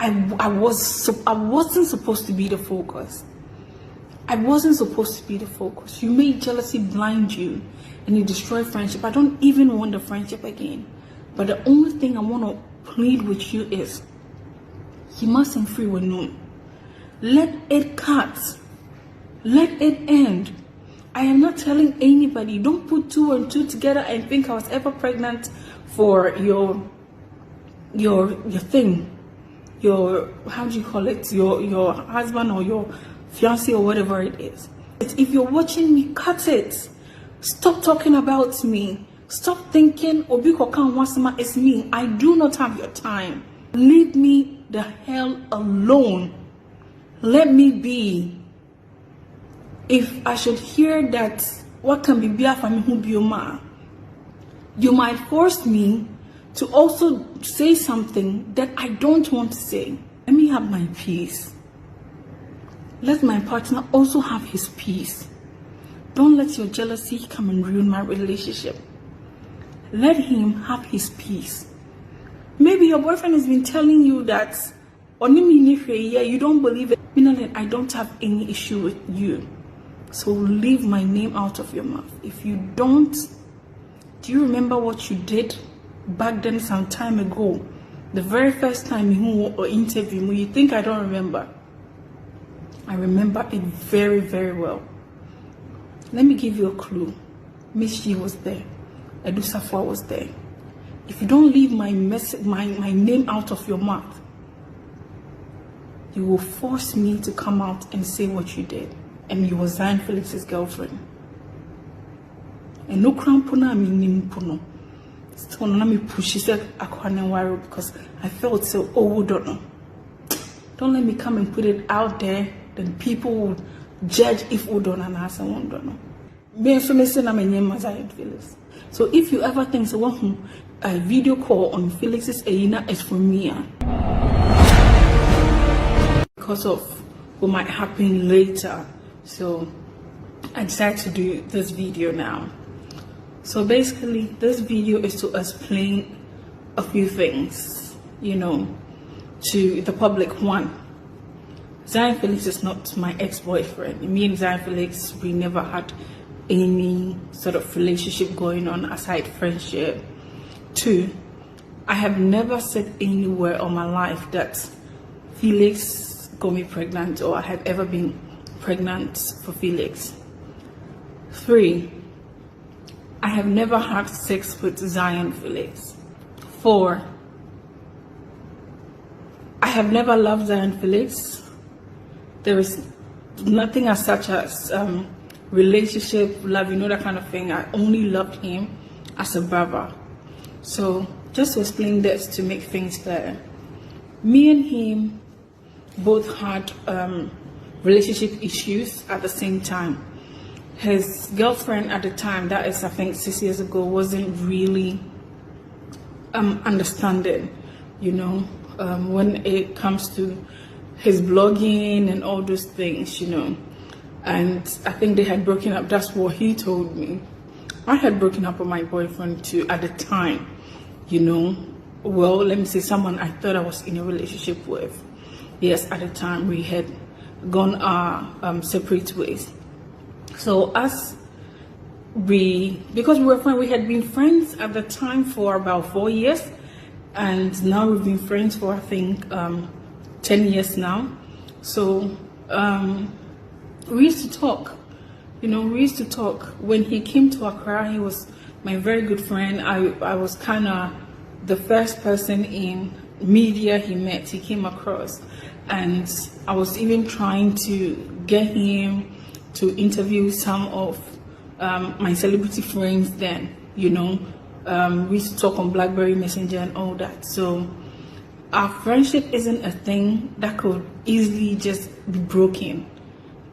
I wasn't supposed to be the focus. I wasn't supposed to be the focus. You made jealousy blind you and you destroy friendship. I don't even want the friendship again. But the only thing I want to plead with you is you mustn't free with no. Let it cut. Let it end. I am not telling anybody. Don't put 2 and 2 together and think I was ever pregnant for your thing. Your, how do you call it? Your husband or your fiancé or whatever it is. If you're watching me, cut it. Stop talking about me. Stop thinking Obi Kokan Wasama is me. I do not have your time. Leave me the hell alone. Let me be. If I should hear that what can be bia for me who be you might force me to also say something that I don't want to say. Let me have my peace. Let my partner also have his peace. Don't let your jealousy come and ruin my relationship. Let him have his peace. Maybe your boyfriend has been telling you that you don't believe it. Minalyn, I don't have any issue with you. So leave my name out of your mouth. If you don't, do you remember what you did back then some time ago? The very first time you interviewed me, you think I don't remember? I remember it very, very well. Let me give you a clue. Miss G was there. Edu Safwa was there. If you don't leave my name out of your mouth, you will force me to come out and say what you did. And you were Zionfelix's girlfriend. And no crampona meaning puno. So let me push. She said I can't worry because I felt so old. Don't let me come and put it out there. Then people will judge if we don't and ask someone don't know. Be information I'm name Zionfelix. So if you ever think so a video call on Felix's Aina is for me. Because of what might happen later. So I decided to do this video now. So basically this video is to explain a few things, you know, to the public. One, Zionfelix is not my ex-boyfriend. Me and Zionfelix, we never had any sort of relationship going on aside friendship. Two, I have never said anywhere on my life that Felix got me pregnant or I have ever been pregnant for Felix. Three, I have never had sex with Zionfelix. Four, I have never loved Zionfelix. There is nothing as such as relationship, love, you know, that kind of thing. I only loved him as a brother. So just to explain this to make things clear, me and him both had relationship issues at the same time. His girlfriend at the time, that is I think 6 years ago, wasn't really understanding, you know, when it comes to his blogging and all those things, you know. And I think they had broken up. That's what he told me. I had broken up with my boyfriend too at the time, you know. Well, let me say someone I thought I was in a relationship with. Yes, at the time we had gone our separate ways. So because we were friends, we had been friends at the time for about 4 years, and now we've been friends for I think 10 years now. So we used to talk, you know, we used to talk. When he came to Accra, he was my very good friend. I was kind of the first person in media he came across, and I was even trying to get him to interview some of my celebrity friends then, you know. We used to talk on BlackBerry Messenger and all that. So our friendship isn't a thing that could easily just be broken.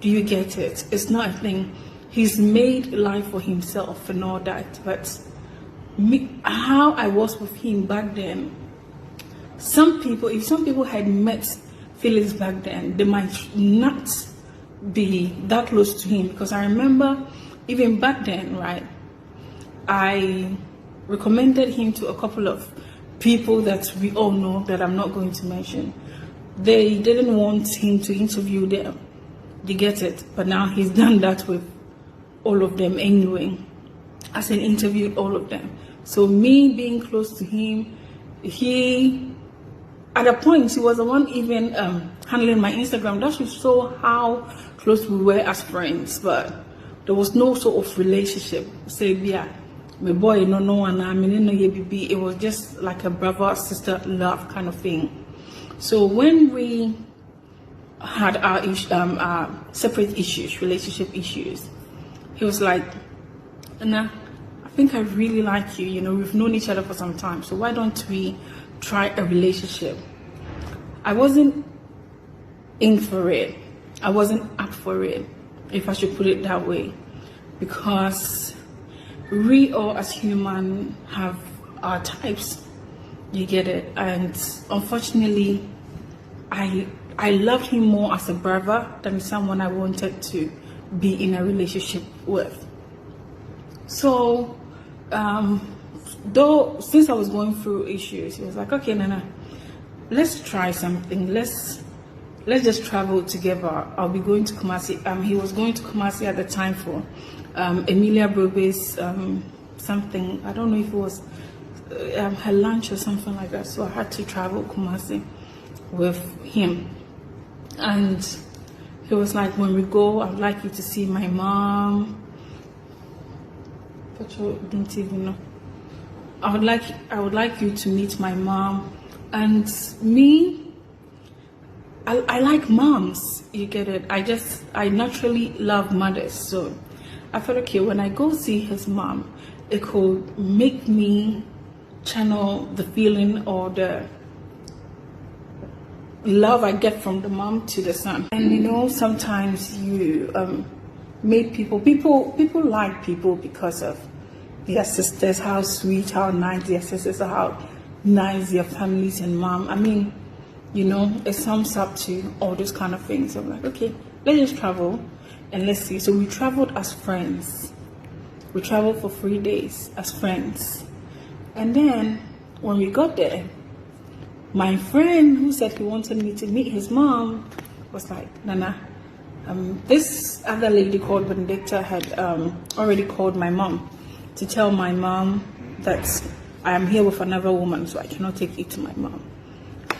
Do you get it? It's not a thing. He's made life for himself and all that. But how I was with him back then, if some people had met Felix back then, they might not be that close to him. Because I remember even back then, right, I recommended him to a couple of people that we all know that I'm not going to mention. they didn't want him to interview them. You get it? But now he's done that with all of them anyway, as in interviewed all of them. So me being close to him, he, at a point, he was the one even handling my Instagram. That should show how close we were as friends, but there was no sort of relationship. Say, yeah, my boy, no one, I mean, no, it was just like a brother sister love kind of thing. So when we had our separate issues, relationship issues, he was like, nah, I think I really like you. You know, we've known each other for some time, so why don't we try a relationship? I wasn't in for it. I wasn't up for it, if I should put it that way, because we all as human have our types. You get it? And unfortunately, I loved him more as a brother than someone I wanted to be in a relationship with. So, though since I was going through issues, he was like, okay, Nana, let's try something. Let's just travel together. I'll be going to Kumasi. He was going to Kumasi at the time for Emilia Brobe's something. I don't know if it was her lunch or something like that. So I had to travel Kumasi with him. And he was like, when we go, I'd like you to see my mom. But you don't even know. I would like you to meet my mom. And me, I like moms, you get it? I naturally love mothers. So I thought, okay, when I go see his mom, it could make me channel the feeling or the love I get from the mom to the son. And you know, sometimes you make people like people because of their sisters, how sweet, how nice their sisters are, how nice their families and mom. I mean, you know, it sums up to all those kind of things. I'm like, okay, let's just travel and let's see. So we traveled as friends. We traveled for 3 days as friends. And then when we got there, my friend who said he wanted me to meet his mom was like, Nana, this other lady called Benedicta had already called my mom to tell my mom that I am here with another woman, so I cannot take you to my mom.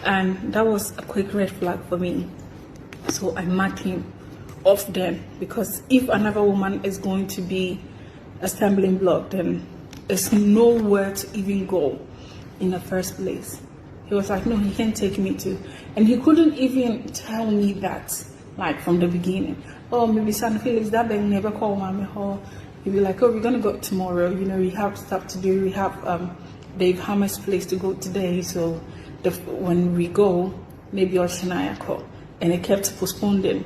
And that was a quick red flag for me. So I marked him off then, because if another woman is going to be a stumbling block, then there's nowhere to even go in the first place. He was like, no, he can't take me to. And he couldn't even tell me that, like, from the beginning. Oh, maybe Zionfelix, that bang never call mommy. Or he'd be like, oh, we're going to go tomorrow. You know, we have stuff to do. We have Dave Hammer's place to go today. So when we go, maybe Oshania call. And it kept postponing.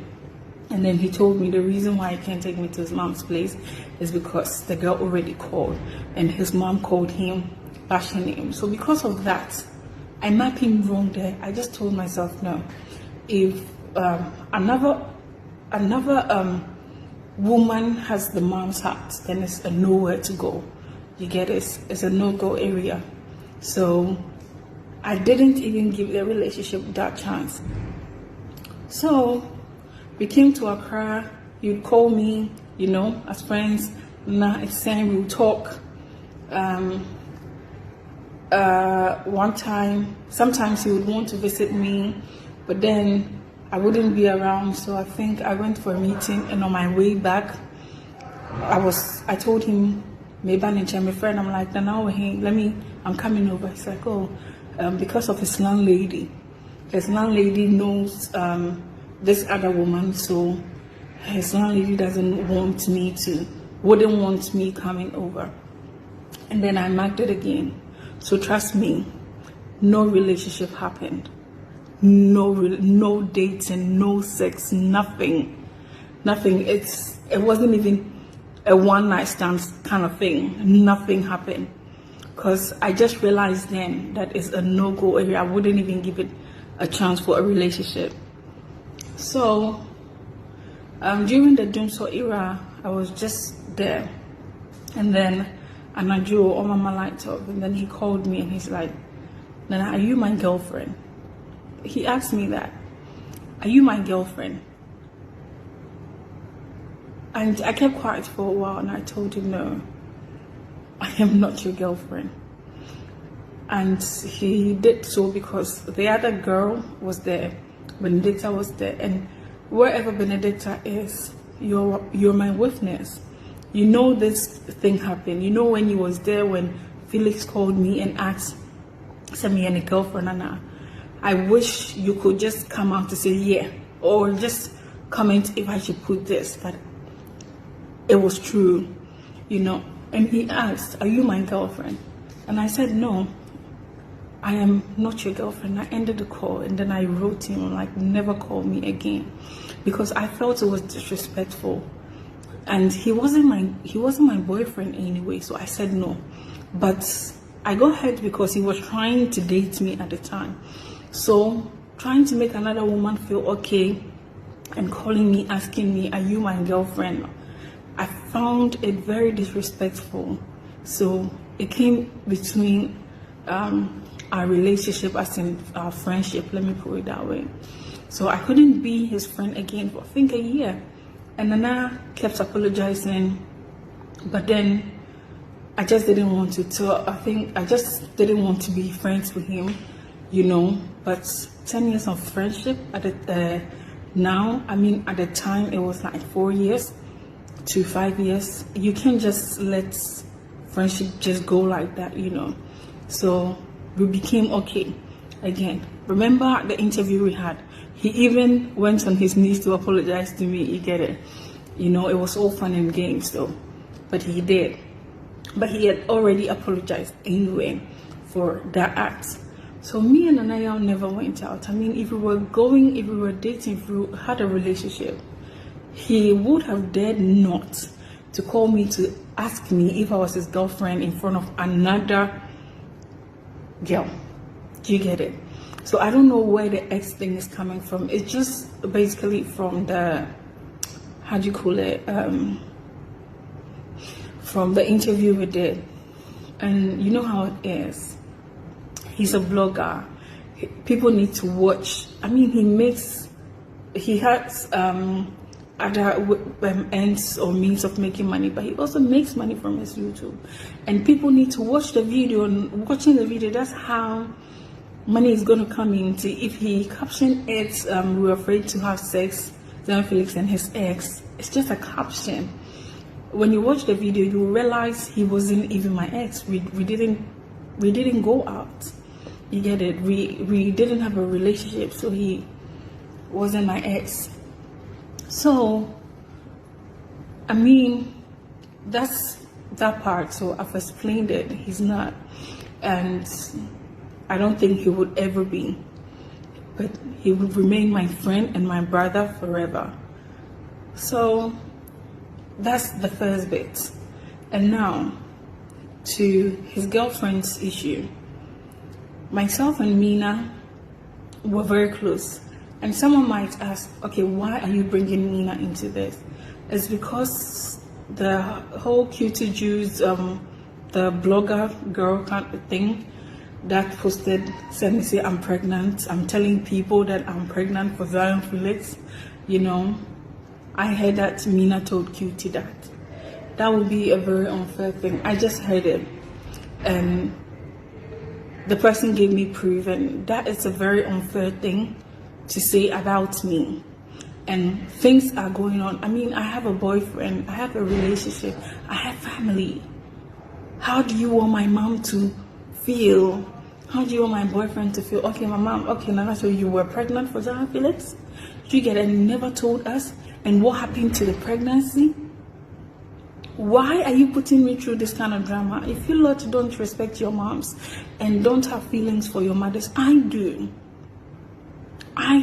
And then he told me the reason why he can't take me to his mom's place is because the girl already called. And his mom called him, bashing him. So because of that, I marked him wrong there. I just told myself, no. If another woman has the mom's heart, then it's a nowhere to go. You get it? It's a no-go area. So I didn't even give the relationship that chance. So we came to Accra. You'd call me, you know, as friends. Nah, it's saying we'll talk. One time, sometimes he would want to visit me, but then I wouldn't be around. So I think I went for a meeting, and on my way back, I told him, maybe my friend, I'm like, now I'm coming over. He's like, oh, because of his landlady. His landlady knows this other woman, so his landlady wouldn't want me coming over. And then I marked it again. So trust me, no relationship happened. No dates and no sex, nothing. It wasn't even a one night stand kind of thing. Nothing happened. Because I just realized then that it's a no-go area. I wouldn't even give it a chance for a relationship. So during the Doomsor era, I was just there. And then Anajo on my light up, and then he called me and he's like, Nana, are you my girlfriend? He asked me that. are you my girlfriend? And I kept quiet for a while, and I told him, no, I am not your girlfriend. And he did so because the other girl was there, Benedicta was there, and wherever Benedicta is, you're my witness. You know this thing happened. You know when you was there when Felix called me and asked, send me any girlfriend, and I wish you could just come out to say yeah, or just comment if I should put this, but it was true, you know. And he asked, are you my girlfriend? And I said, no, I am not your girlfriend. I ended the call, and then I wrote him like, never call me again, because I felt it was disrespectful, and he wasn't my boyfriend anyway. So I said no, but I got hurt because he was trying to date me at the time. So trying to make another woman feel okay and calling me, asking me, are you my girlfriend? I found it very disrespectful. So it came between our relationship, as in our friendship, let me put it that way. So I couldn't be his friend again for I think a year. And Nana kept apologizing, but then I just didn't want to. So I think I just didn't want to be friends with him, you know. But 10 years of friendship at the at the time it was like 4 years to 5 years. You can't just let friendship just go like that, you know. So we became okay again. Remember the interview we had? He even went on his knees to apologize to me. You get it? You know, it was all fun and games though, but he did. But he had already apologized anyway for that act. So me and Anaya never went out. I mean, if we were dating, if we had a relationship, he would have dared not to call me to ask me if I was his girlfriend in front of another girl. Do you get it? So I don't know where the ex thing is coming from. It's just basically from the, how do you call it, from the interview we did. And you know how it is. He's a blogger. People need to watch. I mean, he has other ends or means of making money, but he also makes money from his YouTube. And people need to watch the video, and watching the video, that's how money is going to come in. If he captioned it, we were afraid to have sex, Zionfelix and his ex, it's just a caption. When you watch the video, you realize he wasn't even my ex. We didn't go out. You get it? We didn't have a relationship, so he wasn't my ex. So I mean, that's that part. So I've explained it. He's not, and I don't think he would ever be, but he would remain my friend and my brother forever. So that's the first bit. And now to his girlfriend's issue. Myself and Mina were very close, and someone might ask, okay, why are you bringing Mina into this? It's because the whole cutie Jews, the blogger girl kind of thing that posted, said me say I'm pregnant. I'm telling people that I'm pregnant for Zionfelix. You know, I heard that Mina told Cutie that. That would be a very unfair thing. I just heard it, and the person gave me proof, and that is a very unfair thing to say about me. And things are going on. I mean, I have a boyfriend, I have a relationship, I have family. How do you want my mom to feel? How do you want my boyfriend to feel? Okay, my mom, okay, Nana, so you were pregnant for Zionfelix? You get it, and you never told us? And what happened to the pregnancy? Why are you putting me through this kind of drama? If you lot don't respect your moms and don't have feelings for your mothers, I do. I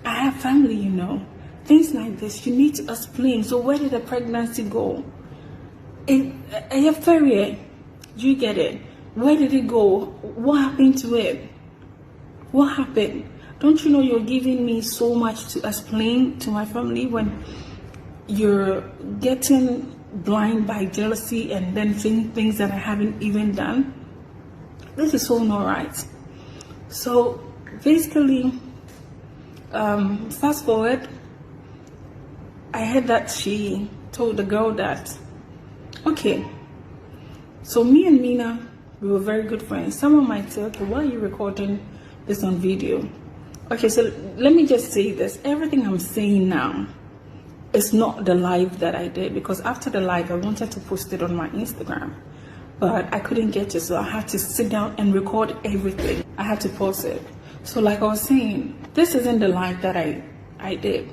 have family, you know. Things like this, you need to explain. So where did the pregnancy go? I have ferry. Do you get it? Where did it go? What happened to it? What happened? Don't you know you're giving me so much to explain to my family when you're getting blind by jealousy and then saying things that I haven't even done? This is so not right. So basically, Fast forward, I heard that she told the girl that, okay, so me and Mina, we were very good friends. Someone might say, okay, why are you recording this on video? Okay, so let me just say this. Everything I'm saying now is not the live that I did, because after the live, I wanted to post it on my Instagram, but I couldn't get it, so I had to sit down and record everything. I had to post it. So like I was saying, this isn't the live that I did.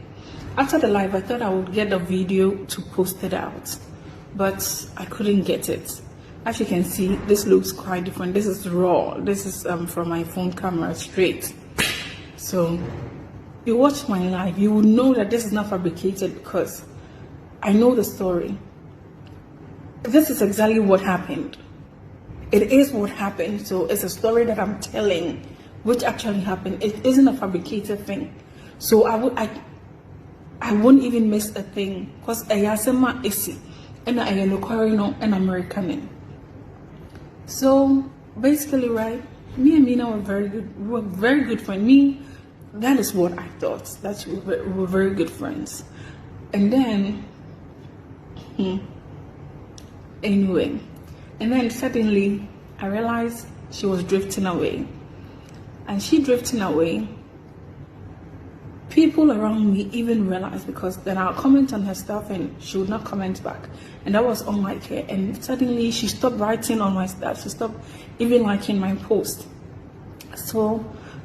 After the live, I thought I would get a video to post it out, but I couldn't get it. As you can see, this looks quite different. This is raw. This is from my phone camera straight. So you watch my live, you will know that this is not fabricated, because I know the story. This is exactly what happened. It is what happened. So it's a story that I'm telling, which actually happened. It isn't a fabricated thing. So I won't even miss a thing, because I am isi and I am an American. So basically, right, me and Mina were very good. We were very good friends. That is what I thought. That we were very good friends. And then, anyway, and then suddenly I realized she was drifting away. And she drifting away, people around me even realized, because then I'll comment on her stuff and she would not comment back. And that was unlike her. And suddenly she stopped writing on my stuff. She stopped even liking my post. So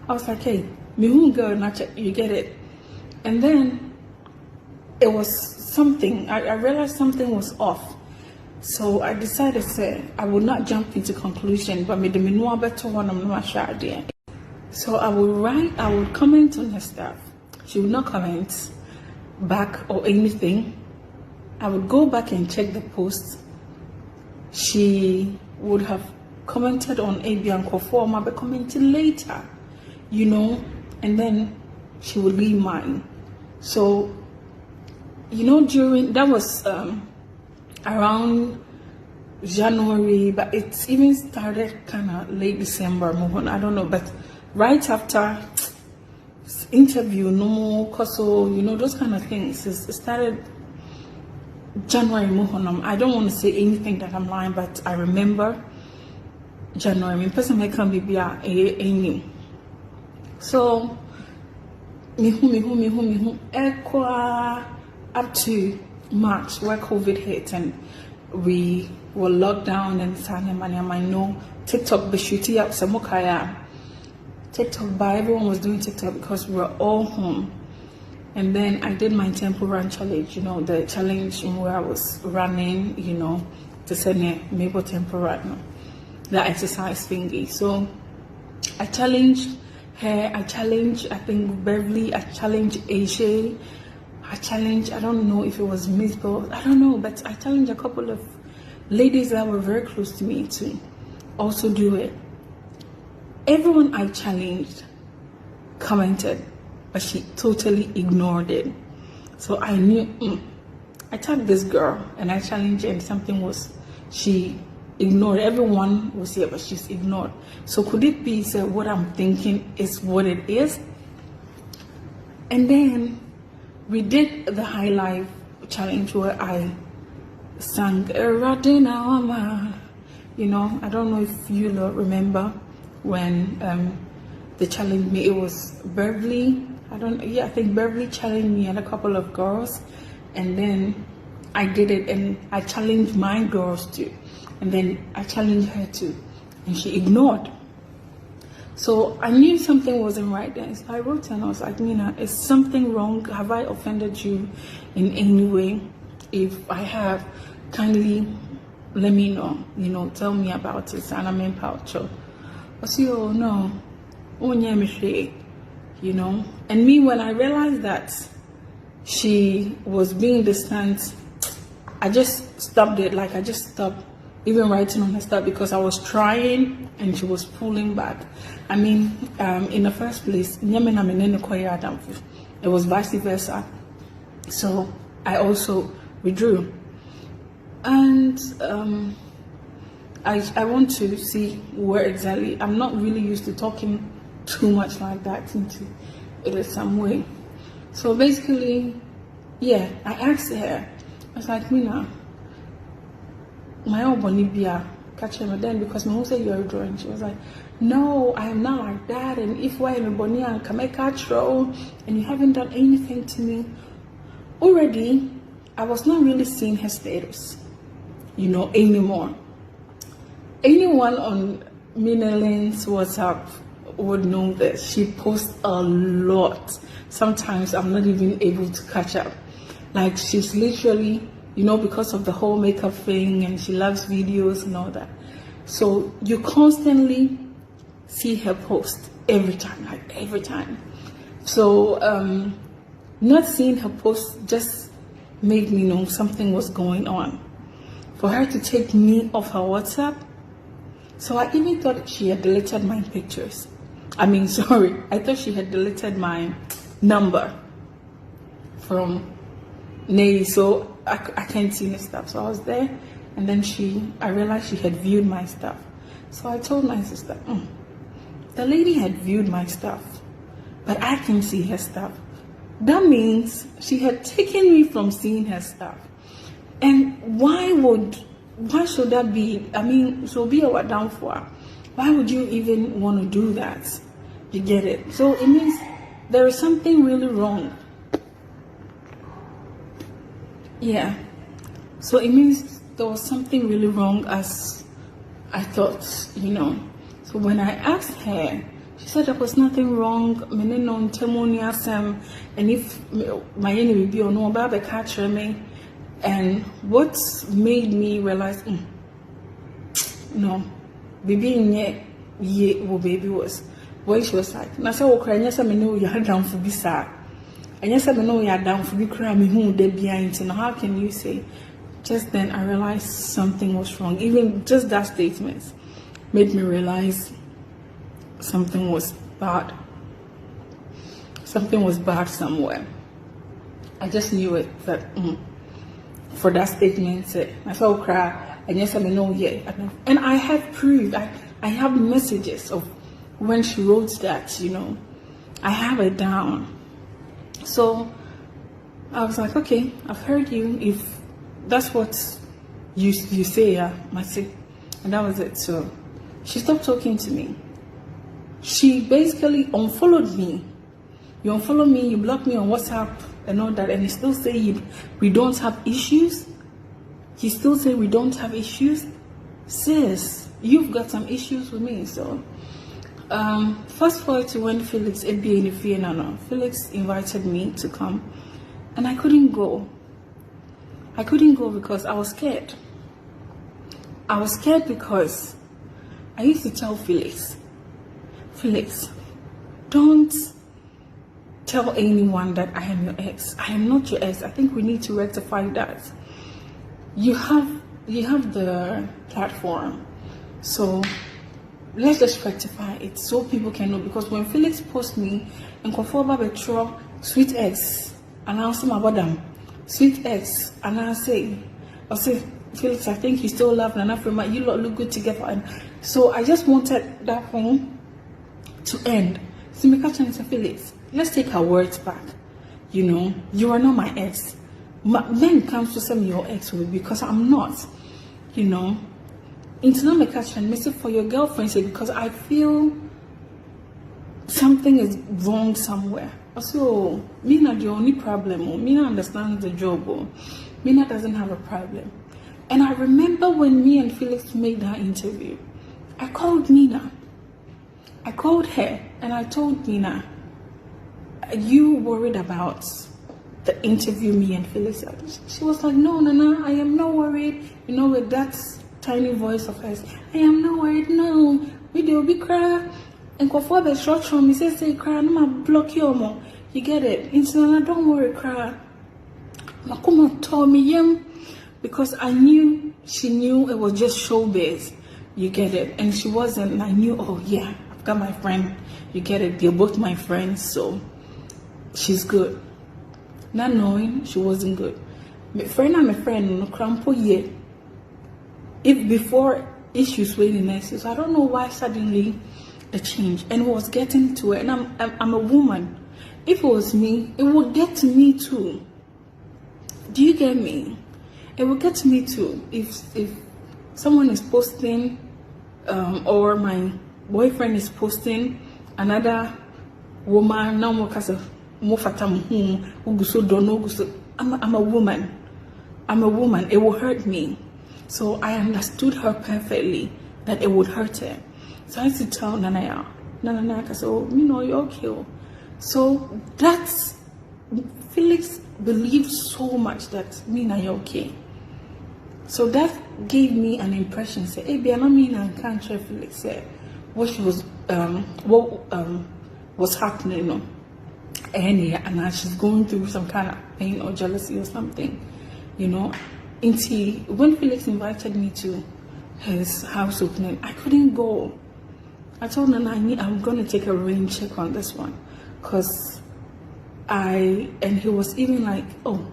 I was like, hey, me girl, you get it. And then it was something, I realized something was off. So I decided to say I would not jump into conclusion, but me the minua better one I'm not sure there. So I would comment on her stuff. She would not comment back or anything. I would go back and check the post. She would have commented on AB and Conforma, but commenting later, you know, and then she would leave mine. So, you know, during that was around January, but it even started kind of late December. I don't know, but right after interview, no, so you know, those kind of things. It started January. I don't want to say anything that I'm lying, but I remember January. I mean, person may come be a so me up to March, where COVID hit and we were locked down and I know TikTok be shooting up some TikTok by everyone was doing TikTok because we were all home. And then I did my temple run challenge, you know, the challenge where I was running, you know, to send a maybe temple run, the exercise thingy. So I challenged her, I challenged, I think, Beverly, I challenged AJ, I challenged, I don't know if it was Miss Bo, I don't know, but I challenged a couple of ladies that were very close to me to also do it. Everyone I challenged commented, but she totally ignored it. So I knew, I tagged this girl and I challenged her and something was, she ignored. Everyone was here, but she's ignored. So could it be that what I'm thinking is what it is? And then we did the high life challenge where I sang Radina, you know, I don't know if you remember when they challenged me. It was Beverly, I think Beverly challenged me and a couple of girls, and then I did it and I challenged my girls too, and then I challenged her too, and she ignored. So I knew something wasn't right then. So I wrote her and I was like, Mina, is something wrong? Have I offended you in any way? If I have, kindly let me know, you know, tell me about it. And I'm in poucho. I said, oh no, you know. And me, when I realized that she was being distant, I just stopped it. Like I just stopped even writing on her stuff because I was trying and she was pulling back. I mean, in the first place, it was vice versa. So I also withdrew. And I want to see where exactly. I'm not really used to talking too much like that into it is some way. So basically, yeah, I asked her, I was like, Mina, my own Bonibia, catch him then because my mom said you're a drawing. She was like, no, I am not like that. And if why am a Bonia and can make and you haven't done anything to me, already, I was not really seeing her status, anymore. Anyone on Minalyn's WhatsApp would know that she posts a lot. Sometimes I'm not even able to catch up. Like she's literally, because of the whole makeup thing, and she loves videos and all that. So you constantly see her post every time. So not seeing her post just made me know something was going on. For her to take me off her WhatsApp, so I even thought she had deleted my pictures. I thought she had deleted my number from Nay, so I can't see the stuff. So I was there, and then I realized she had viewed my stuff. So I told my sister, the lady had viewed my stuff, but I can see her stuff. That means she had taken me from seeing her stuff. And why should that be? So be a what down for? Why would you even want to do that? You get it? So it means there is something really wrong. Yeah. So it means there was something really wrong, as I thought, So when I asked her, she said there was nothing wrong. And if my enemy be or no about the catcher me. And what made me realize, no, baby baby was when she was like, "Na say Ukraine, say me know you had down for bisa, and yes, I know you had down for be cry me who they behind. Now how can you say?" Just then I realized something was wrong. Even just that statement made me realize something was bad. Something was bad somewhere. I just knew it that. For that statement, I felt cry, and yes, I know, yeah. And I have proof. I have messages of when she wrote that, I have it down. So I was like, okay, I've heard you. If that's what you say, I say, and that was it. So she stopped talking to me. She basically unfollowed me. You unfollow me, you block me on WhatsApp and all that, and you still say we don't have issues. You still say we don't have issues. Sis, you've got some issues with me. So fast forward to when Felix Felix invited me to come, and I couldn't go. I couldn't go because I was scared. I was scared because I used to tell Felix, don't tell anyone that I am your ex. I am not your ex. I think we need to rectify that. You have the platform, so let's just rectify it so people can know. Because when Felix posts me and confrontation sweet ex, and I'll say about them sweet ex, and I'll say Felix, I think you still love Nana Frema. You lot look good together, and so I just wanted that thing to end. So me catch and say, Felix, let's take our words back. You are not my ex. Men comes to say me your ex because I'm not. Into me catch and say for your girlfriend say because I feel something is wrong somewhere. So me not the only problem. Me not understand the job. Me not doesn't have a problem. And I remember when me and Felix made that interview, I called Nina. I called her and I told Nina, you worried about the interview me and Felix had? She was like, no, I am not worried. With that tiny voice of hers, I am not worried. No, we do be cry. And for the short from me say cry, no ma block you more. You get it? Instead, don't worry, cry. Makuma told me because I knew she knew it was just showbiz. You get it? And she wasn't. And I knew, oh yeah, I've got my friend. You get it? They're both my friends, so she's good. Not knowing she wasn't good. My friend, no crampo ye. If before issues were in next, so I don't know why suddenly a change, and was getting to it. And I'm a woman. if it was me, it would get to me too. Do you get me? It will get to me too. If someone is posting, or my boyfriend is posting another woman, now more case of more fatam I'm a woman. I'm a woman. It will hurt me. So I understood her perfectly that it would hurt her. So I used to tell Nana, I said, oh, you're okay. So that's Felix believed so much that you're okay. So that gave me an impression. Say, hey, I can't try Felix. What she was, was happening, and now she's going through some kind of pain or jealousy or something, Until when Felix invited me to his house opening, I couldn't go. I told Nana I'm going to take a rain check on this one, because and he was even like, oh,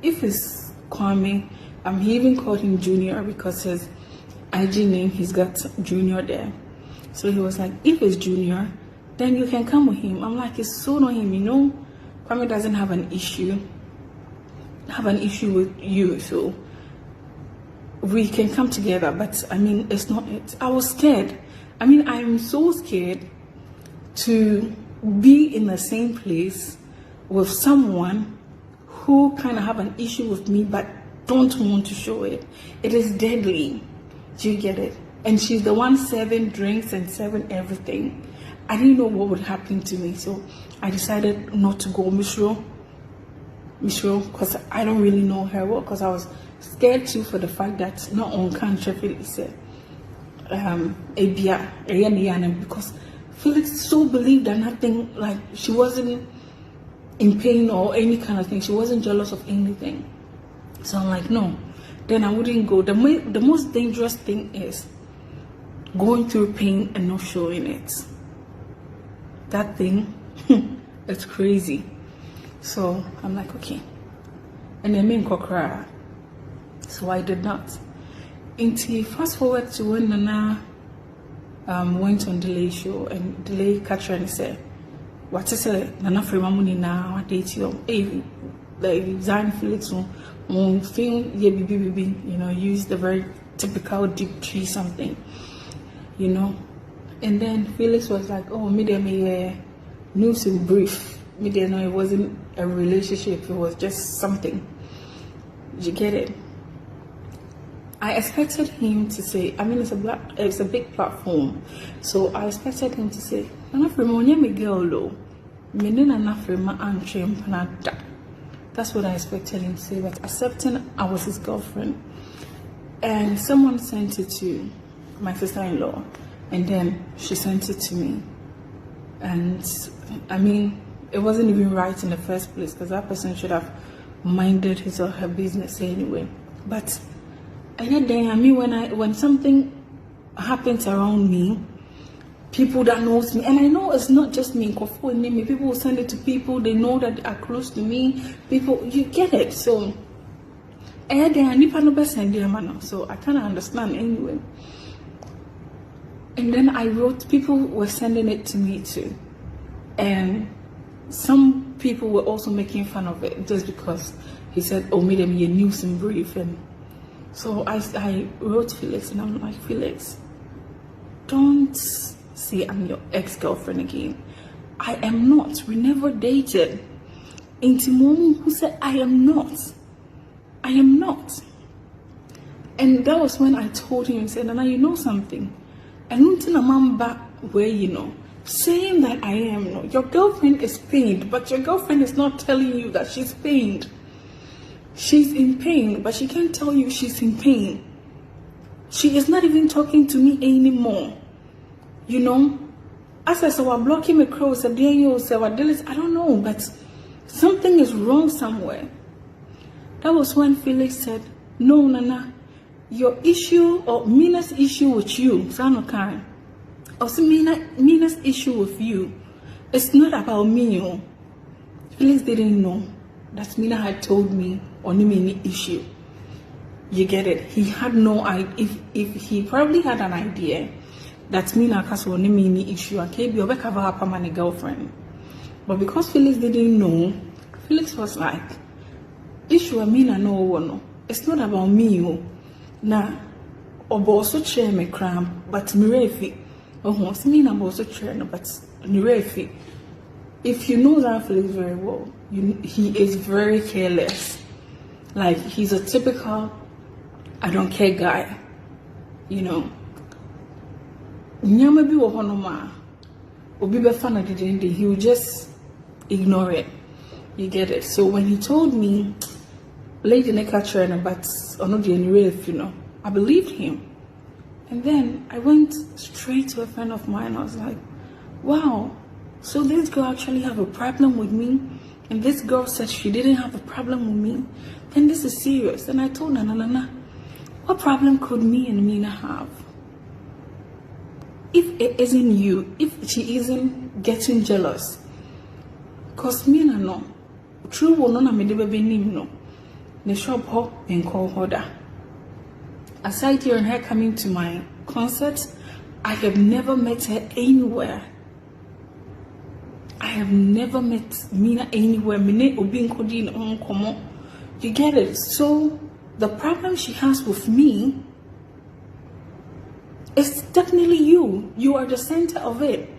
if it's Kwame, he even called him Junior because his IG name, he's got Junior there. So he was like, if it's Junior, then you can come with him. I'm like, it's so not him, Kwame doesn't have an issue with you, so we can come together. But it's not it. I was scared. I'm so scared to be in the same place with someone who kind of have an issue with me but don't want to show it. It is deadly. Do you get it? And she's the one serving drinks and serving everything. I didn't know what would happen to me, so I decided not to go, Michelle, because I don't really know her well, because I was scared too for the fact that not on country Felix said, because Felix so believed that nothing, like she wasn't in pain or any kind of thing. She wasn't jealous of anything. So I'm like, no, then I wouldn't go. The most dangerous thing is going through pain and not showing it. That thing, it's crazy. So I'm like, okay. And then me cry. So I did not. Until fast forward to when Nana went on Delay show, and Delay catch her and said, what is it? Nana Frema money now, what date you? Hey, like Zionfelix won't film, yeah, baby, use the very typical deep tree something, And then Felix was like, oh, me news in brief. Me know it wasn't a relationship, it was just something. Did you get it? I expected him to say, it's a big platform, so I expected him to say, Nana Frema, me girl lo, me Nana Frema antrim panada. That's what I expected him to say, but accepting I was his girlfriend. And someone sent it to my sister-in-law, and then she sent it to me. And it wasn't even right in the first place, because that person should have minded his or her business anyway. But when something happens around me, people that knows me, and I know it's not just me, people will send it to people they know that are close to me. People, you get it. So so I kind of understand anyway. And then I wrote, people were sending it to me too, and some people were also making fun of it just because he said, oh, made them your news in brief. And so I wrote Felix, and I'm like, Felix, don't say I'm your ex-girlfriend again. I am not. We never dated. Into mom who said I am not. I am not. And that was when I told him, said, Nana, you know something? And until a man back where saying that I am not. Your girlfriend is pained, but your girlfriend is not telling you that she's pained. She's in pain, but she can't tell you she's in pain. She is not even talking to me anymore. As I said, we're blocking my crows, I don't know, but something is wrong somewhere. That was when Felix said, no, Nana, your issue or Mina's issue with you, Sanokai, also Mina's issue with you, it's not about me. Felix didn't know that Mina had told me on the mini issue. You get it? He had no idea. If he probably had an idea that Mina has on the mini issue, okay, be a permanent girlfriend. But because Felix didn't know, Felix was like, issue I mean I know, it's not about me. Now, Obo also chair me cram, but Mirefi. Oh, it's mean I'm also chair, but Mirefi. If you know Zionfelix very well, he is very careless. Like, he's a typical I don't care guy. You know. Nyama bi wo hono ma. Obi be fan he will just ignore it. You get it? So when he told me, lady neka trainer, but ono the anyway, I believed him. And then I went straight to a friend of mine. I was like, wow, so this girl actually have a problem with me, and this girl said she didn't have a problem with me, then this is serious. And I told her, Nana, what problem could me and Mina have? If it isn't you, if she isn't getting jealous, cause Mina no, true will not me baby no, the shop ho and call her. Aside here and her coming to my concert, I have never met her anywhere. I have never met Mina anywhere. You get it? So the problem she has with me is definitely you. You are the center of it.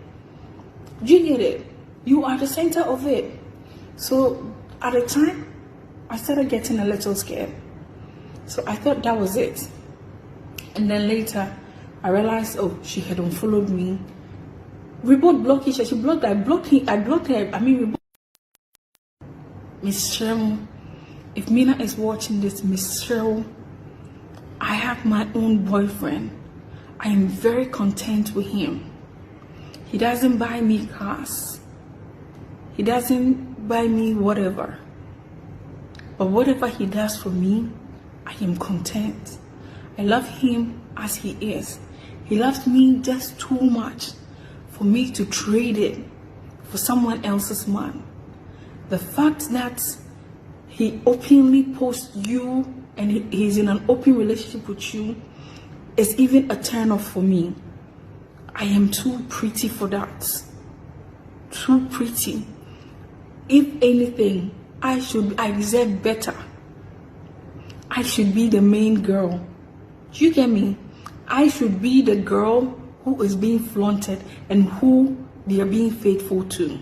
Do you get it? You are the center of it. So at the time, I started getting a little scared. So I thought that was it. And then later, I realized, oh, she had unfollowed me. We both blocked each other. She blocked her. I blocked her. I mean, we both. Miss Cheryl, if Mina is watching this, Miss Cheryl, I have my own boyfriend. I am very content with him. He doesn't buy me cars. He doesn't buy me whatever. But whatever he does for me, I am content. I love him as he is. He loves me just too much for me to trade it for someone else's man. The fact that he openly posts you and he's in an open relationship with you is even a turn off for me. I am too pretty for that. Too pretty. If anything, I deserve better. I should be the main girl. Do you get me? I should be the girl who is being flaunted and who they are being faithful to.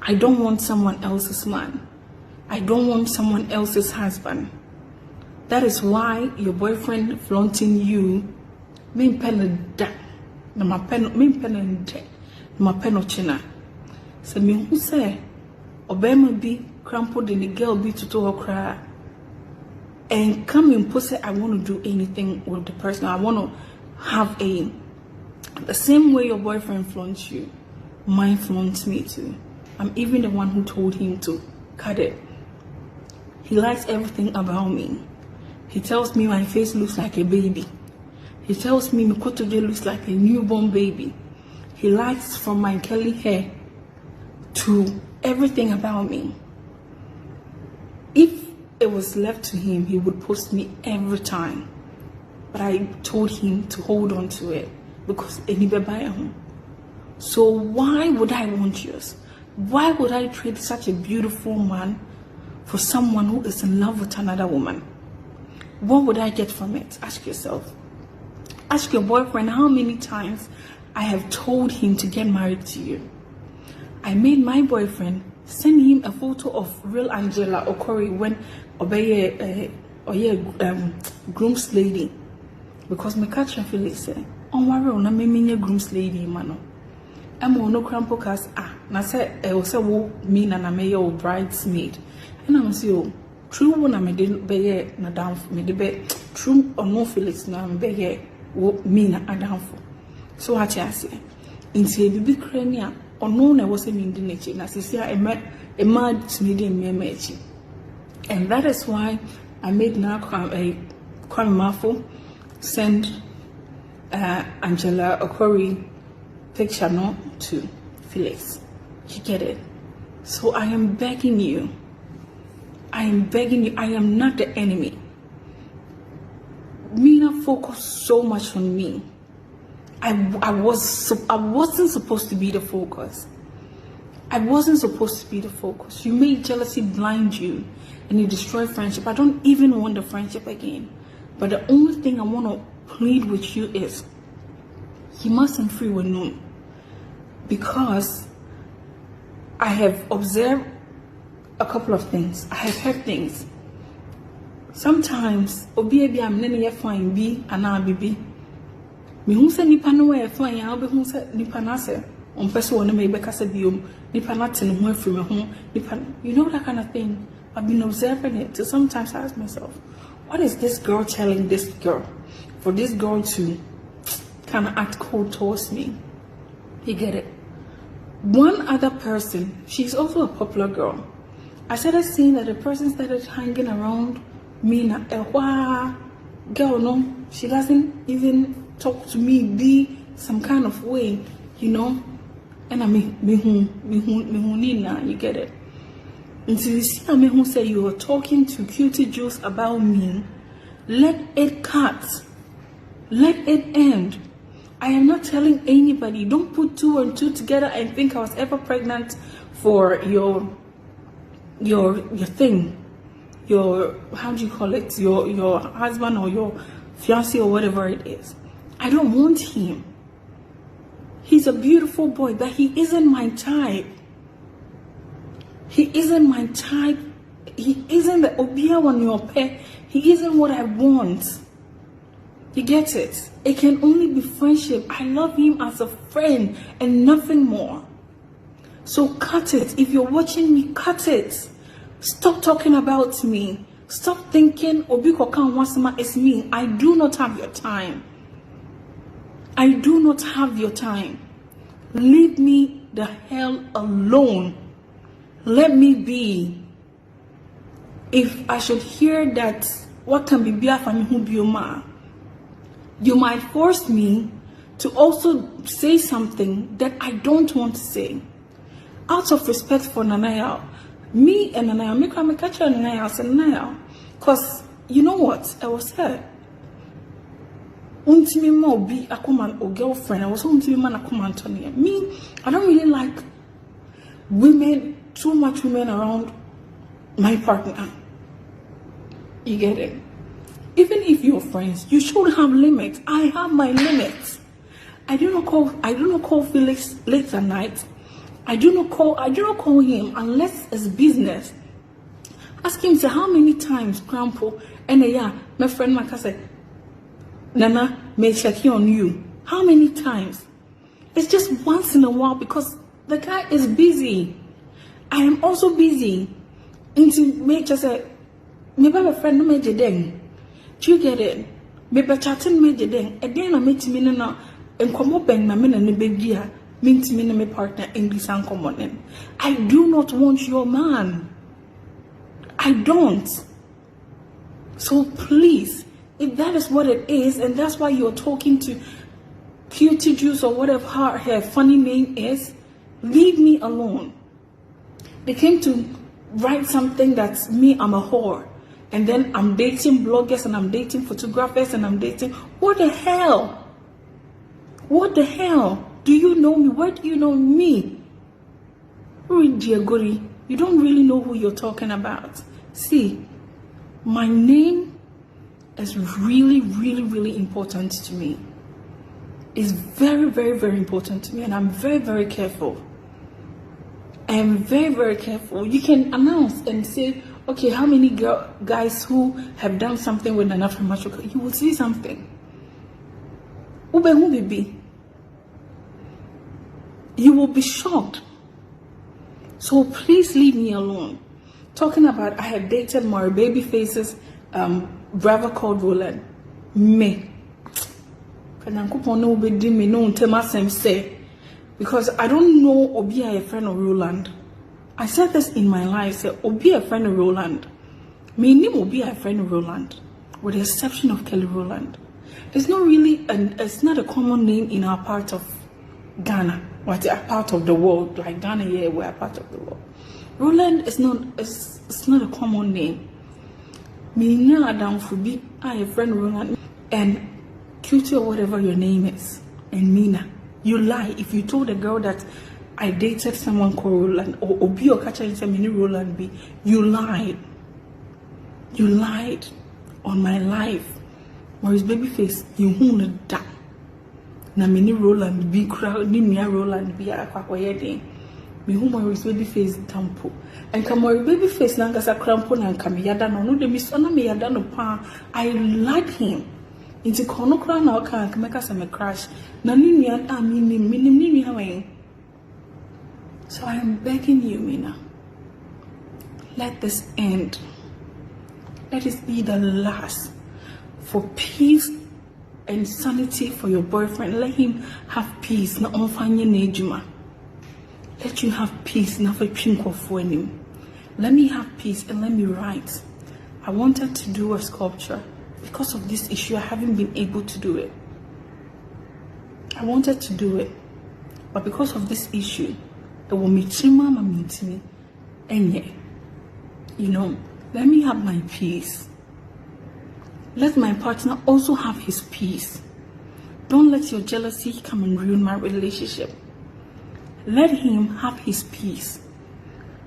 I don't want someone else's man. I don't want someone else's husband. That is why your boyfriend flaunting you, me pen da, na ma pen china. So me who say, obema be crumpled in the girl be to her cry. And come and put say I want to do anything with the person. I want to have the same way your boyfriend flaunts you, mine flaunts me too. I'm even the one who told him to cut it. He likes everything about me. He tells me my face looks like a baby. He tells me my kotoje looks like a newborn baby. He likes from my curly hair to everything about me. If it was left to him, he would post me every time. But I told him to hold on to it because so why would I want yours? Why would I trade such a beautiful man for someone who is in love with another woman? What would I get from it? Ask yourself. Ask your boyfriend how many times I have told him to get married to you. I made my boyfriend send him a photo of real Angela Okori when obey groom's lady, because my catcher Felix said, "On worry, na me groom's lady mano." I'm no crampo cast na say I was me na me your bridesmaid, and I'm say true one I made be na down me the be true or no Felix na be me na downfall. So what I say, in say bibi krania or no na was a mean nature na say I met a mad medium me. And that is why I made now a Kwame send Angela Okori picture no to Felix. You get it? So I am begging you. I am begging you. I am not the enemy. Mina focused so much on me. I wasn't supposed to be the focus. I wasn't supposed to be the focus. You made jealousy blind you and you destroy friendship. I don't even want the friendship again. But the only thing I want to plead with you is you mustn't free with noon. Because I have observed a couple of things. I have heard things. Sometimes obi am nene fine be ana bibi. Me hu se nipa no we fine ya obi hu se nipa na se on person won me be kasa biom nipa na te no hu afiri me hu nipa, you know, that kind of thing. I've been observing it. So sometimes I ask myself, what is this girl telling this girl for this girl to kind of act cold towards me? You get it? One other person, she's also a popular girl. I started seeing that the person started hanging around me. Girl, no, she doesn't even talk to me, be some kind of way, you know. And I mean, you get it? Until you see me who say you are talking to cutie juice about me, let it cut. Let it end. I am not telling anybody. Don't put 2 and 2 together and think I was ever pregnant for your thing. Your, how do you call it? Your husband or your fiancé or whatever it is. I don't want him. He's a beautiful boy, but he isn't my type. He isn't my type. He isn't the obia one your pet. He isn't what I want. You get it? It can only be friendship. I love him as a friend and nothing more. So cut it. If you're watching me, cut it. Stop talking about me. Stop thinking Obi Kokan Wasama is me. I do not have your time. I do not have your time. Leave me the hell alone. Let me be. If I should hear that, what can be Bia Fami Hu Bioma? You might force me to also say something that I don't want to say. Out of respect for Nanaya, me and Nanaya, me catch her Nanaya, say Nanaya. Because, you know what? I was hurt. Untimi mo be a command or girlfriend. I was untimi man a command to me. I don't really like women, too much women around my partner. You get it? Even if you're friends, you should have limits. I have my limits. I do not call Felix late at night. I do not call him unless it's business. Ask him, say, how many times, Grandpa, and my friend Maka said, Nana, may check on you. How many times? It's just once in a while because the guy is busy. I am also busy. Into make just say, maybe a friend no major then. Do you get it? Maybe chatting major then. And then I meet me now and come up and my men and the baby meet me and my partner in this uncommon. I do not want your man. I don't. So please, if that is what it is, and that's why you're talking to Cutie Juice or whatever her funny name is, leave me alone. They came to write something that's me, I'm a whore. And then I'm dating bloggers and I'm dating photographers and I'm dating. What the hell? What the hell? Do you know me? Where do you know me? Dear Gori, you don't really know who you're talking about. See, my name is really, really, really important to me. It's very, very, very important to me, and I'm very, very careful. I am very, very careful. You can announce and say, okay, how many guys who have done something with Nana from Machuka? You will see something. You will be shocked. So please leave me alone. Talking about, I have dated more baby faces, brother called Roland. Me. Because I don't know Obi a friend of Roland. I said this in my life, say Obi a friend of Roland. Me name Obi a friend of Roland, with the exception of Kelly Roland. It's not really, it's not a common name in our part of Ghana. What a part of the world, like Ghana, yeah, we're a part of the world. Roland is not, it's not a common name. Me na Adam Fubi, I a friend of Roland, and Cutie or whatever your name is, and Mina. You lie if you told a girl that I dated someone called Roland, or Obi or Kacha and Mini Roland B. You lied. You lied on my life. Whereas Babyface, you won't die. Na Mini Roland B. Crowd, Nimia Roland B. Aquaquayede. Me whom Whereas Babyface dampo. And come where Babyface Langas a crampon and Camiyada, no, the Miss Anna Miyadano Pa. I lied him. Into Konokra now can make us a crash. Nanini, I mean, so I am begging you, Mina, let this end. Let this be the last. For peace and sanity for your boyfriend. Let him have peace. Na onfanye nejuma. Let you have peace. Na for chinko for him. Let me have peace and let me write. I wanted to do a sculpture. Because of this issue, I haven't been able to do it. I wanted to do it. But because of this issue, it will meet me. And yeah, you know, let me have my peace. Let my partner also have his peace. Don't let your jealousy come and ruin my relationship. Let him have his peace.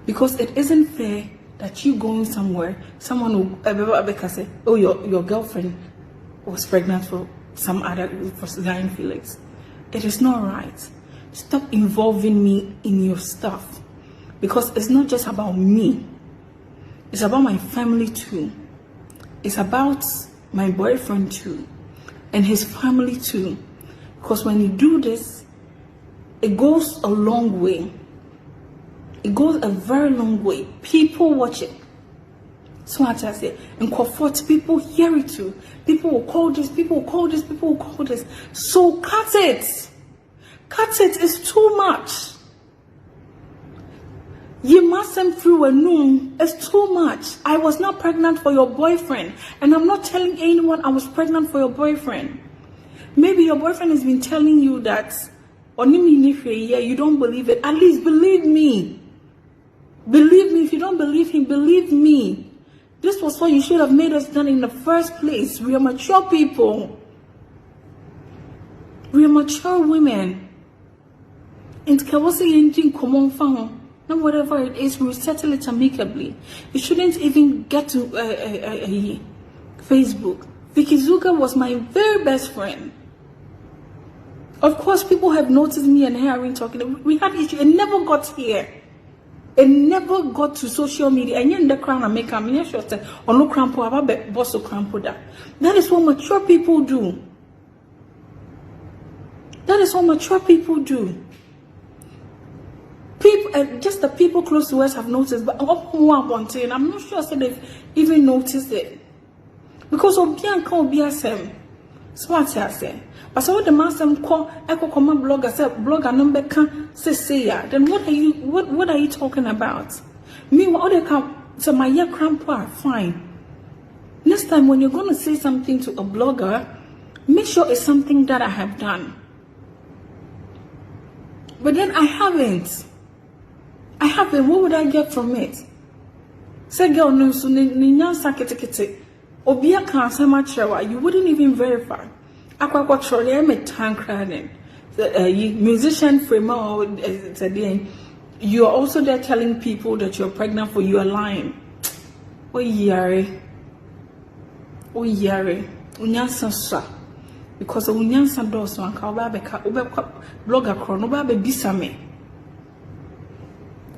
Because it isn't fair that you going somewhere, someone will say, oh, your girlfriend was pregnant for some other, for Zionfelix. It is not right. Stop involving me in your stuff. Because it's not just about me. It's about my family too. It's about my boyfriend too. And his family too. Because when you do this, it goes a long way. It goes a very long way. People watch it. So I just say, and comfort, people hear it too. People will call this, people will call this, people will call this. So cut it. Cut it. It's too much. You mustn't through a noon. It's too much. I was not pregnant for your boyfriend. And I'm not telling anyone I was pregnant for your boyfriend. Maybe your boyfriend has been telling you that, or you don't believe it. At least believe me. Believe me. If you don't believe him, believe me. This was what you should have made us done in the first place. We are mature people. We are mature women. And now whatever it is, we'll settle it amicably. You shouldn't even get to Facebook. Vicky Zuga was my very best friend. Of course, people have noticed me and Harry talking. We had issue. It never got here. It never got to social media. And you're in the crown and make a sure that or no crampo about boss of crampo that. That is what mature people do. That is what mature people do. People, just the people close to us have noticed, but I'm not sure that they've even noticed it. Because Obian can't be a same. So what I say. But so the master call echo command blogger say blogger number can say ya. Then what are you talking about? Me what they come so my year crampa fine. Next time when you're gonna say something to a blogger, make sure it's something that I have done. But then I haven't. What would I get from it? Say girl no so ninyansa ketekete. Obia can say much you wouldn't even verify. Aqua trolley I'm a tank running. Musician Frema today. You are also there telling people that you're pregnant for you are lying. Oh yare. Unyansa sa. Because unyansa does one blogger chrono babe bisame.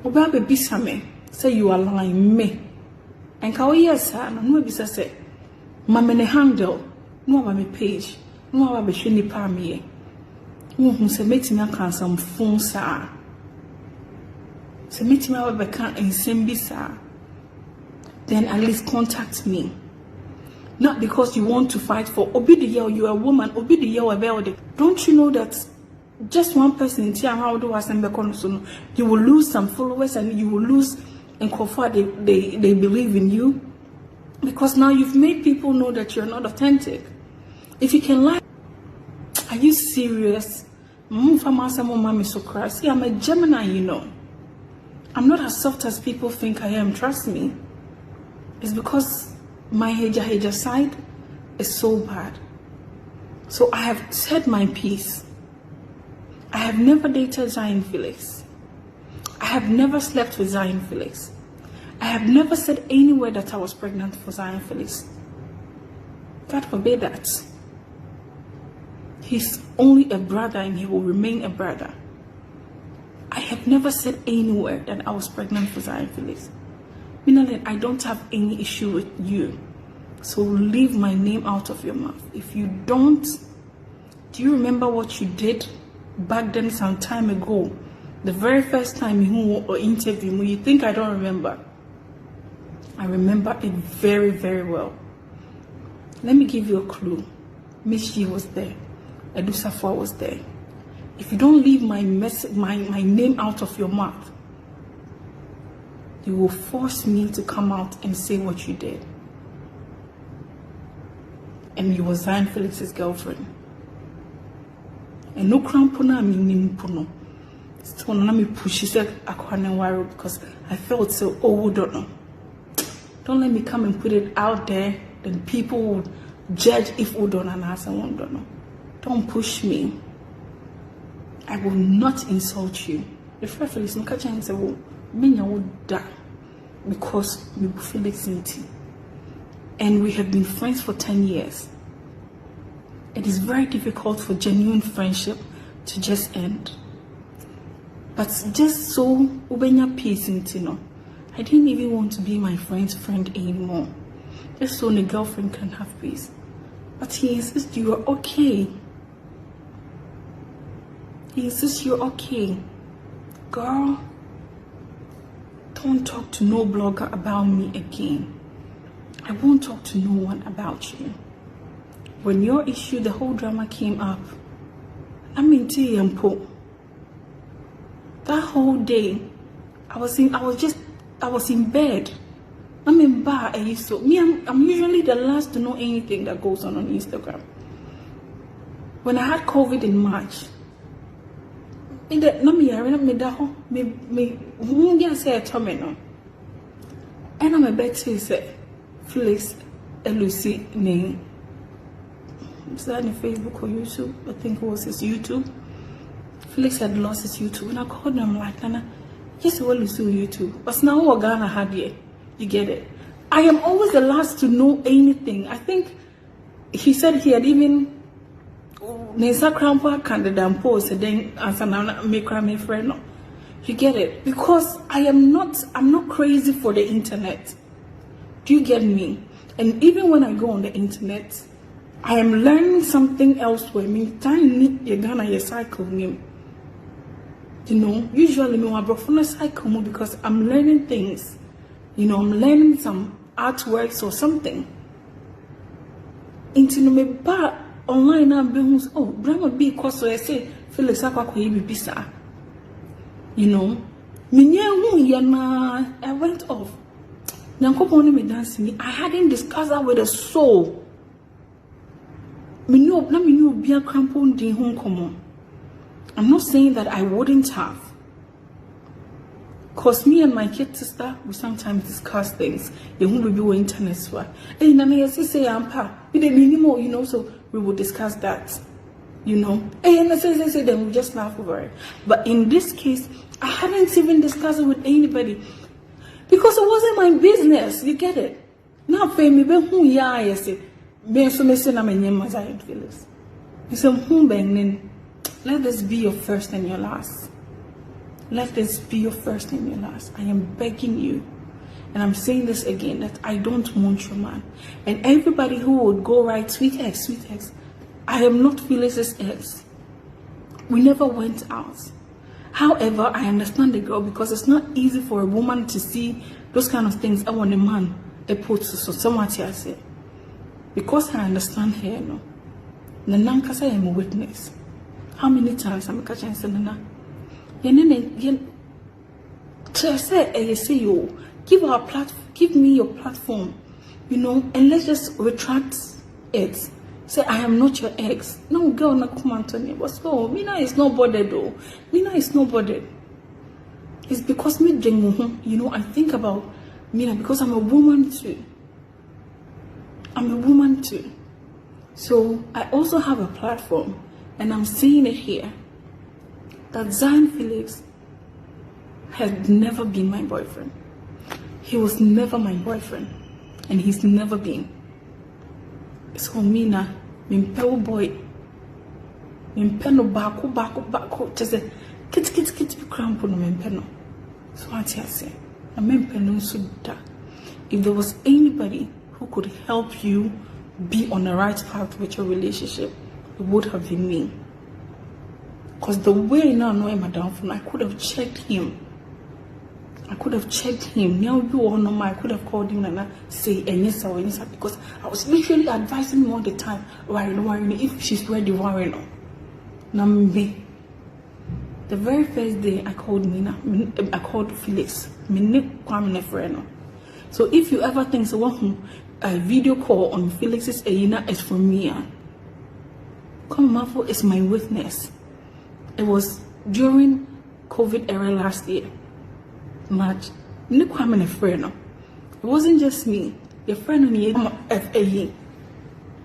Obabe bisame. Say you are lying me. And kawo yes no bisa say. Mamene handle. No my page. No about shini pamie. Who se meti me aka some phone sa. Se meti me aba beka ensem sa. Then at least contact me. Not because you want to fight for obidi you are a woman, obidi about it. Don't you know that just one person in Tia you will lose some followers and you will lose and confirm they believe in you? Because now you've made people know that you're not authentic. If you can lie, are you serious? See, I'm a Gemini, you know. I'm not as soft as people think I am, trust me. It's because my Heja side is so bad. So I have said my piece. I have never dated Zionfelix. have never slept with Zionfelix. I have never said anywhere that I was pregnant for Zionfelix. God forbid that. He's only a brother and he will remain a brother. I have never said anywhere that I was pregnant for Zionfelix. Minalyn, I don't have any issue with you. So leave my name out of your mouth. If you don't, do you remember what you did back then some time ago? The very first time you interviewed me, you think I don't remember? I remember it very, very well. Let me give you a clue. Miss G was there. Edu Safwa was there. If you don't leave my name out of your mouth, you will force me to come out and say what you did. And you were Zionfelix's girlfriend. And no crampona meaning puno. So let me push. She said I can't worry because I felt so old. Don't let me come and put it out there. Then people will judge if we don't and ask and won't know. Don't push me. I will not insult you. The Felix no catch and say, "Well, me would die because we Felix sanity." And we have been friends for 10 years. It is very difficult for genuine friendship to just end. But just so ubenya peace into I didn't even want to be my friend's friend anymore. Just so the girlfriend can have peace. But he insists you are okay. He insists you're okay. Girl, don't talk to no blogger about me again. I won't talk to no one about you. When your issue, the whole drama came up, I'm in Tiampo. That whole day, I was in bed. I'm in bar and so I'm usually the last to know anything that goes on Instagram. When I had COVID in March, and I'm a bed to say Felix ofJeâlousy name. Is that on Facebook or YouTube? I think it was his YouTube. Felix had lost his YouTube, and I called him like, Nana, yes, ofJeâlousy YouTube. But now what Ghana had here, you get it. I am always the last to know anything. I think he said he had even Nesa Crampa candidate post and then answer now make my friend. No. You get it? Because I'm not crazy for the internet. Do you get me? And even when I go on the internet, I am learning something elsewhere. Me time you Ghana your cycle me. You know, usually me I brought a cycle because I'm learning things. You know, I'm learning some artworks or something. Into me ba online now be oh Brahma be cause so I say Felix akwa yi bibisa. You know, I went off. Me dance me. I hadn't discussed that with a soul. I'm not saying that I wouldn't have. Because me and my kid sister, we sometimes discuss things. They won't be internet swap. Hey, Nana, say you know, so we will discuss that. You know, and say, then we just laugh over it. But in this case, I hadn't even discussed it with anybody because it wasn't my business. You get it? Now, for me, who I say, be so messy na my name as Zionfelix. So who banging? Let this be your first and your last. Let this be your first and your last. I am begging you, and I'm saying this again that I don't want your man. And everybody who would go right, sweet ex. I am not Felix's ex. We never went out. However, I understand the girl because it's not easy for a woman to see those kind of things. I want a man, a put so much I say. Because I understand her, no. Nananka say I'm a witness. How many times I'm catching Nana? Give me your platform, you know, and let's just retract it. Say I am not your ex. No girl na come Anthony. But so Mina is not bothered though. Mina is not bothered. It's because me you know, I think about Mina because I'm a woman too. I'm a woman too. So I also have a platform and I'm saying it here that Zionfelix had never been my boyfriend. He was never my boyfriend, and he's never been. So Mina, Mimpel boy, Mimpeno bako, just a kit cramp on Mimpeno. So I say, a Mimpeno suda. If there was anybody who could help you be on the right path with your relationship, it would have been me. Because the way now I know him down, I could have checked him. Now you all know I could have called him and say yes or yes, because I was literally advising him all the time. Worrying if she's ready, worrying. Now me. The very first day I called I called Felix. So if you ever think so, a video call on Felix's Aina is from me. Come Mafo is my witness. It was during COVID era last year. March. It wasn't just me. Your friend on the FAE.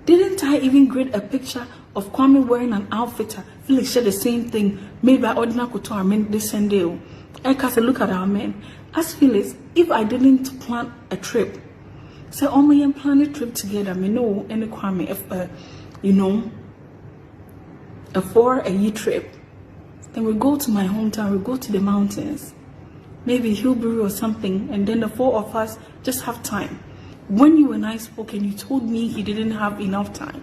Didn't I even grade a picture of Kwame wearing an outfit? Felix said the same thing made by Ordinary Couture men this Sunday. I cast a look at our men. Ask Felix if I didn't plan a trip. Say, oh my, plan a trip together. Me know any Kwame if a 4-year trip. Then we go to my hometown. We go to the mountains. Maybe Hillbury or something, and then the 4 of us just have time. When you and I spoke and you told me he didn't have enough time.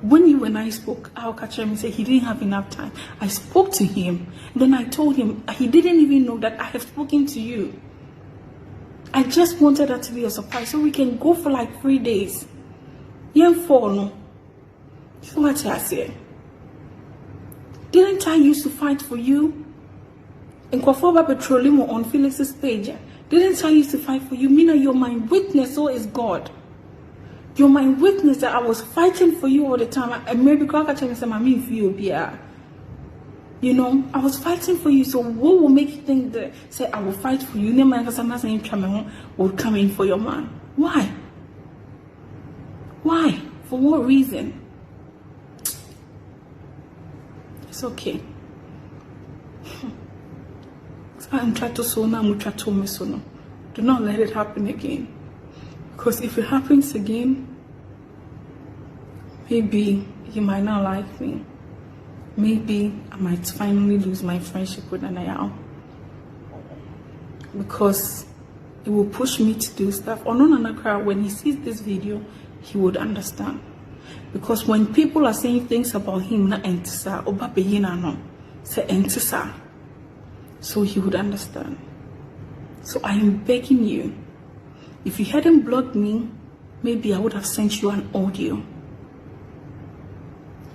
When you and I spoke, I'll catch him and say he didn't have enough time. I spoke to him, then I told him he didn't even know that I have spoken to you. I just wanted that to be a surprise so we can go for like 3 days. You no. So what I say? Didn't I used to fight for you? In Kwafoba Petroleum on Felix's page, didn't I used to fight for you? Mina, you're my witness, so is God. You're my witness that I was fighting for you all the time. And maybe God can say, "Mami, if you be I was fighting for you. So what will make you think that say I will fight for you? Never mind, will come in for your man. Why? Why? For what reason? It's okay. I'm trying to so now, I'm trying to me so no. Do not let it happen again. Because if it happens again, maybe you might not like me. Maybe I might finally lose my friendship with Anayao. Because it will push me to do stuff. Or no, when he sees this video, he would understand. Because when people are saying things about him, na entisa, oba no, say entisa. So he would understand. So I am begging you, if you hadn't blocked me, maybe I would have sent you an audio.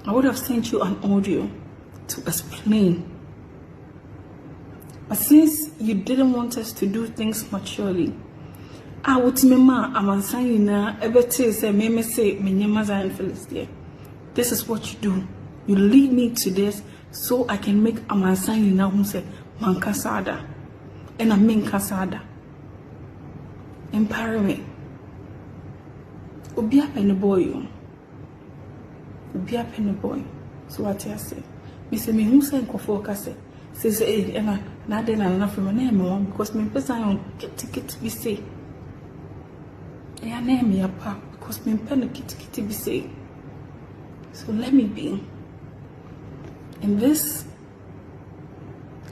I would have sent you an audio to explain. But since you didn't want us to do things maturely, I would Zionfelix. This is what you do. You lead me to this so I can make a man sign now who say Mankasada and a Minkasada. Empower me. Ubia penny boy. Ubia penny boy. So what I say? Mr. Me who say Kofokase says Emma, not then enough from a name because me person on get ticket be say. I name me a pap because me pen kitty be say. So let me be. In this,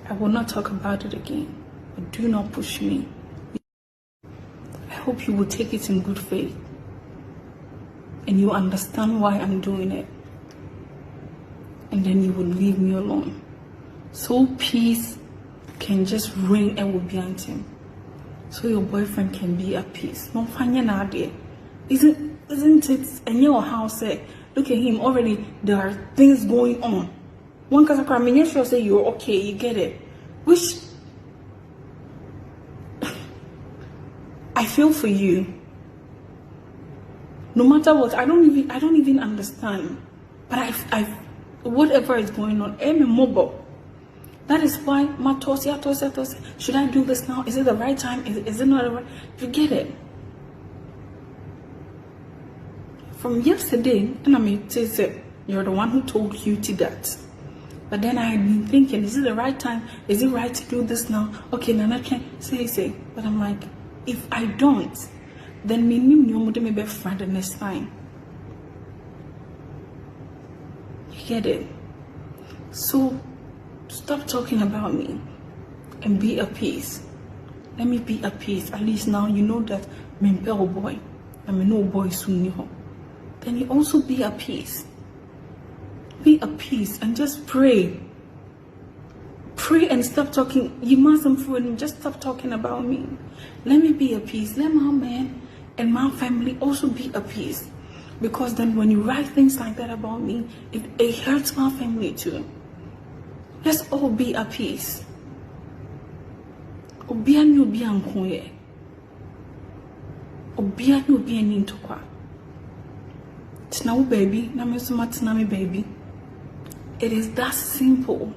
I will not talk about it again. But do not push me. I hope you will take it in good faith. And you understand why I'm doing it. And then you will leave me alone. So peace can just reign and will be behind him. So your boyfriend can be at peace. No fanya na there. Isn't it? And your house look at him already. There are things going on. One cause I mean, sure say you're okay. You get it. Which I feel for you. No matter what, I don't even understand. But I whatever is going on, I'm mobile. That is why my tosia. Should I do this now? Is it the right time? Is it not the right? You get it. From yesterday, and I may say you're the one who told you to that. But then I had been thinking, is it the right time? Is it right to do this now? Okay, Nana can say. But I'm like, if I don't, then me may be friend the next time. You get it? So stop talking about me and be at peace. Let me be at peace. At least now you know that I'm a boy. I'm a no boy soon. Then you also be at peace. Be at peace and just pray. Pray and stop talking. You mustn't fool. Just stop talking about me. Let me be at peace. Let my man and my family also be at peace. Because then when you write things like that about me, it hurts my family too. Let's all be at peace. Obia ni obi ankoye. Obia ni obi ani ntokwa. Tina wo baby, na me so matina me baby. It is that simple.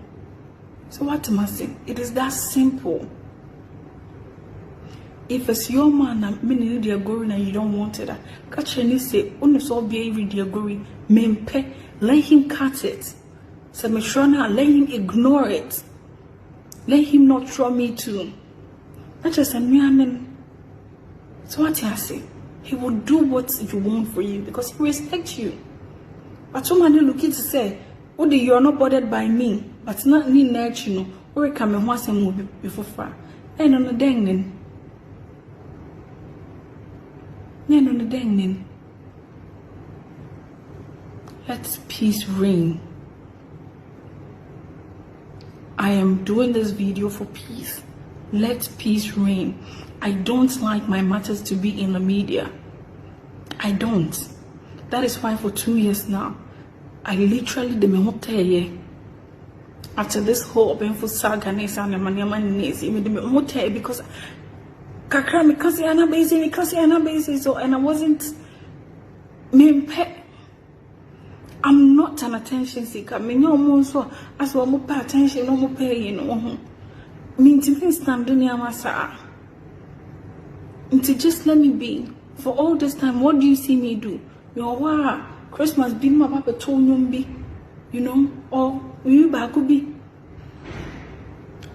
So what am I saying? It is that simple. If it's your man and many dear going and you don't want it, catch any say, only so be every dear going, mempe, let him cut it. So me sure now, let him ignore it. Let him not throw me too. Not just a man. So what I say? He will do what you want for you because he respects you. But somebody looking to say, oh, you are not bothered by me, but not me nurture you know, or come and watch him movie before far. And on the dang then. Let peace reign. I am doing this video for peace. Let peace reign. I don't like my matters to be in the media. I don't. That is why for 2 years now, I literally did my after this whole painful saga because kakra because ana busy so and I wasn't I'm not an attention seeker. Me no more so as well more pay attention, no more pay, you know. Me to stand in your massa. To just let me be. For all this time, what do you see me do? You know, wow, Christmas be my papa told be, you know, or you could be.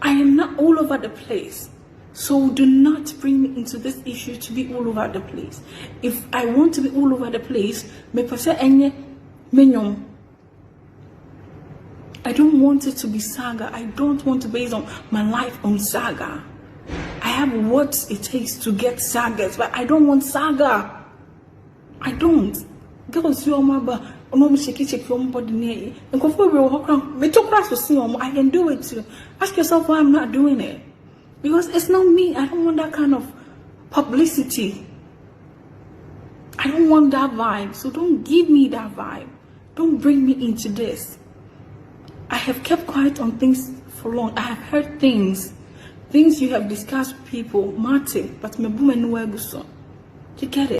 I am not all over the place. So do not bring me into this issue to be all over the place. If I want to be all over the place, me pese enye menyom. I don't want it to be saga. I don't want to base on my life on saga. I have what it takes to get sagas, but I don't want saga. I don't. Girls, you are my ba. No, check your body near. And I can do it too. Ask yourself why I'm not doing it. Because it's not me. I don't want that kind of publicity. I don't want that vibe. So don't give me that vibe. Don't bring me into this. I have kept quiet on things for long. I have heard things you have discussed with people, Martin, but me boom and you get it.